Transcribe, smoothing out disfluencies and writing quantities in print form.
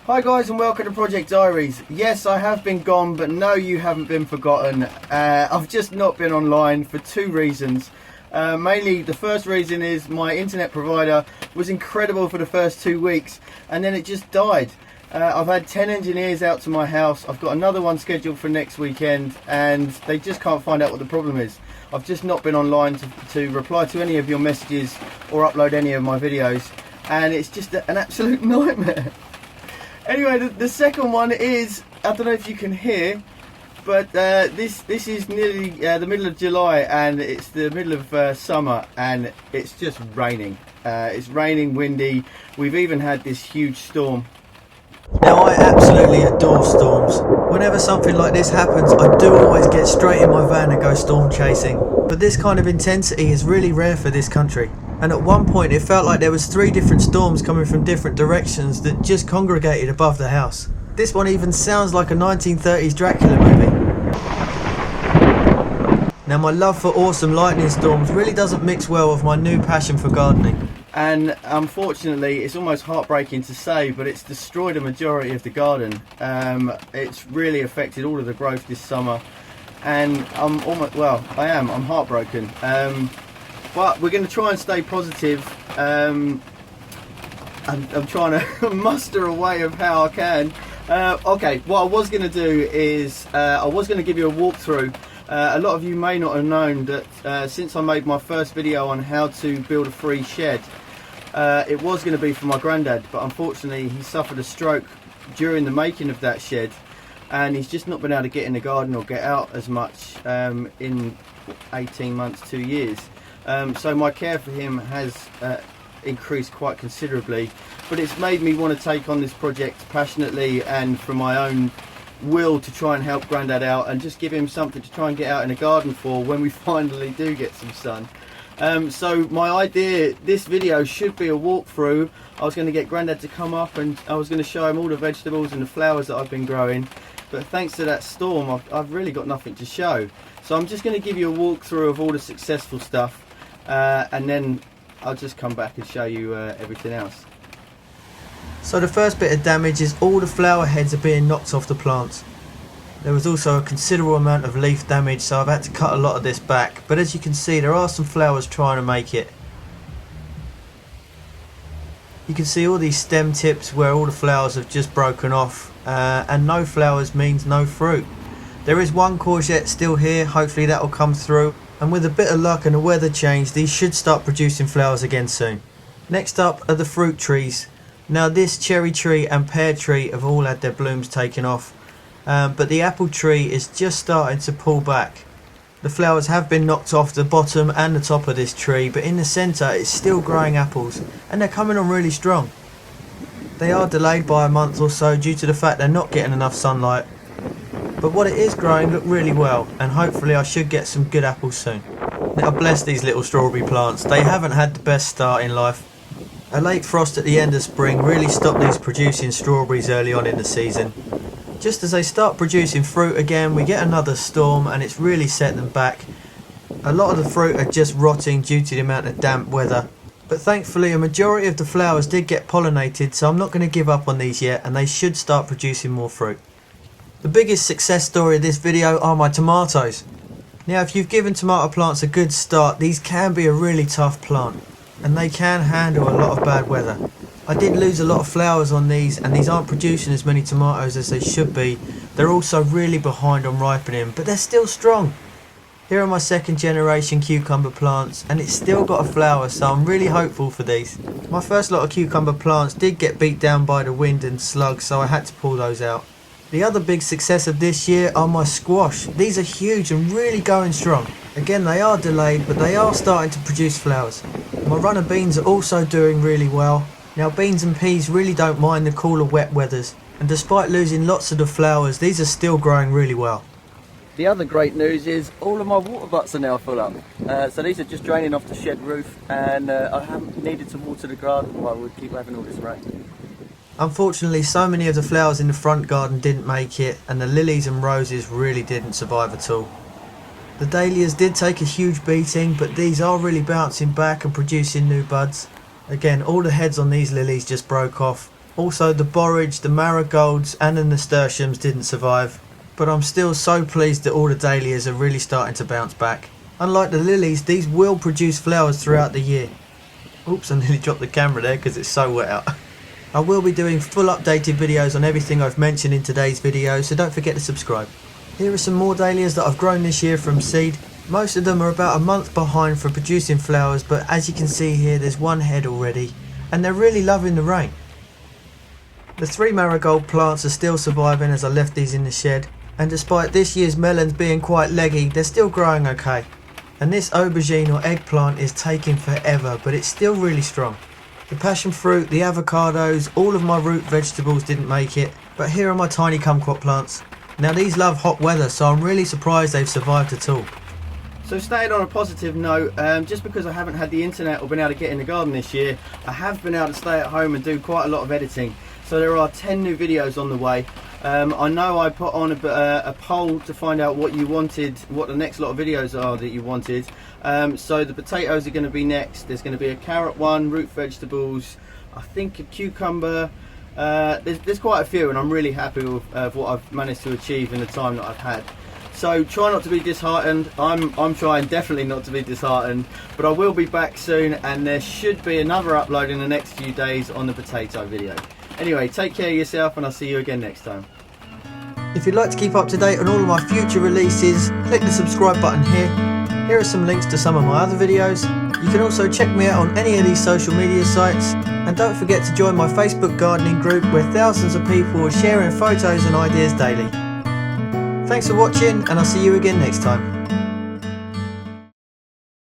Hi guys and welcome to Project Diaries. Yes, I have been gone, but no, you haven't been forgotten. I've just not been online for two reasons. Mainly the first reason is my internet provider was incredible for the first 2 weeks and then it just died. I've had 10 engineers out to my house. I've got another one scheduled for next weekend and they just can't find out what the problem is. I've just not been online to reply to any of your messages or upload any of my videos, and it's just an absolute nightmare. Anyway, the second one is, I don't know if you can hear, but this is nearly the middle of July and it's the middle of summer and it's just raining. It's raining, windy. We've even had this huge storm. Now I absolutely adore storms. Whenever something like this happens, I do always get straight in my van and go storm chasing. But this kind of intensity is really rare for this country. And at one point it felt like there was 3 different storms coming from different directions that just congregated above the house. This one even sounds like a 1930s Dracula movie. Now my love for awesome lightning storms really doesn't mix well with my new passion for gardening. And unfortunately, it's almost heartbreaking to say, but it's destroyed a majority of the garden. It's really affected all of the growth this summer, and I'm heartbroken. But we're going to try and stay positive. I'm trying to muster a way of how I can. Okay, what I was going to do is I was going to give you a walkthrough. A lot of you may not have known that since I made my first video on how to build a free shed, it was going to be for my granddad, but unfortunately he suffered a stroke during the making of that shed and he's just not been able to get in the garden or get out as much in 18 months, 2 years. So my care for him has increased quite considerably, but it's made me want to take on this project passionately and from my own will to try and help Grandad out and just give him something to try and get out in the garden for when we finally do get some sun. So my idea, this video should be a walkthrough. I was going to get Grandad to come up and I was going to show him all the vegetables and the flowers that I've been growing, but thanks to that storm I've really got nothing to show. So I'm just going to give you a walkthrough of all the successful stuff and then I'll just come back and show you everything else. So the first bit of damage is all the flower heads are being knocked off the plants. There was also a considerable amount of leaf damage, so I've had to cut a lot of this back, but as you can see there are some flowers trying to make it. You can see all these stem tips where all the flowers have just broken off, and no flowers means no fruit. There is one courgette still here, hopefully that will come through, and with a bit of luck and a weather change these should start producing flowers again soon. Next up are the fruit trees. Now this cherry tree and pear tree have all had their blooms taken off, but the apple tree is just starting to pull back. The flowers have been knocked off the bottom and the top of this tree, but in the centre it's still growing apples and they're coming on really strong. They are delayed by a month or so due to the fact they're not getting enough sunlight, but what it is growing look really well and hopefully I should get some good apples soon. Now bless these little strawberry plants, they haven't had the best start in life. A late frost at the end of spring really stopped these producing strawberries early on in the season. Just as they start producing fruit again we get another storm and it's really set them back. A lot of the fruit are just rotting due to the amount of damp weather, but thankfully a majority of the flowers did get pollinated, so I'm not going to give up on these yet and they should start producing more fruit. The biggest success story of this video are my tomatoes. Now if you've given tomato plants a good start, these can be a really tough plant and they can handle a lot of bad weather. I did lose a lot of flowers on these and these aren't producing as many tomatoes as they should be. They're also really behind on ripening, but they're still strong. Here are my second generation cucumber plants and it's still got a flower, so I'm really hopeful for these. My first lot of cucumber plants did get beat down by the wind and slugs, so I had to pull those out. The other big success of this year are my squash. These are huge and really going strong. Again they are delayed, but they are starting to produce flowers. My runner beans are also doing really well. Now beans and peas really don't mind the cooler wet weathers, and despite losing lots of the flowers these are still growing really well. The other great news is all of my water butts are now full up. So these are just draining off the shed roof and I haven't needed to water the garden while we keep having all this rain. Unfortunately so many of the flowers in the front garden didn't make it and the lilies and roses really didn't survive at all. The dahlias did take a huge beating, but these are really bouncing back and producing new buds. Again, all the heads on these lilies just broke off, Also the borage, the marigolds and the nasturtiums didn't survive, but I'm still so pleased that all the dahlias are really starting to bounce back. Unlike the lilies, these will produce flowers throughout the year. Oops, I nearly dropped the camera there because it's so wet out. I will be doing full updated videos on everything I've mentioned in today's video, so don't forget to subscribe. Here are some more dahlias that I've grown this year from seed. Most of them are about a month behind for producing flowers, but as you can see here, there's one head already, and they're really loving the rain. The 3 marigold plants are still surviving as I left these in the shed, and despite this year's melons being quite leggy, they're still growing okay. And this aubergine or eggplant is taking forever, but it's still really strong. The passion fruit, the avocados, all of my root vegetables didn't make it, but here are my tiny kumquat plants. Now these love hot weather, so I'm really surprised they've survived at all. So staying on a positive note, just because I haven't had the internet or been able to get in the garden this year, I have been able to stay at home and do quite a lot of editing. So there are 10 new videos on the way. I know I put on a poll to find out what you wanted, what the next lot of videos are that you wanted. So the potatoes are going to be next. There's going to be a carrot one, root vegetables, I think a cucumber. There's quite a few, and I'm really happy with what I've managed to achieve in the time that I've had. So try not to be disheartened. I'm trying definitely not to be disheartened, but I will be back soon, and there should be another upload in the next few days on the potato video. Anyway, take care of yourself, and I'll see you again next time. If you'd like to keep up to date on all of my future releases, click the subscribe button here. Here are some links to some of my other videos. You can also check me out on any of these social media sites, and don't forget to join my Facebook gardening group where thousands of people are sharing photos and ideas daily. Thanks for watching, and I'll see you again next time.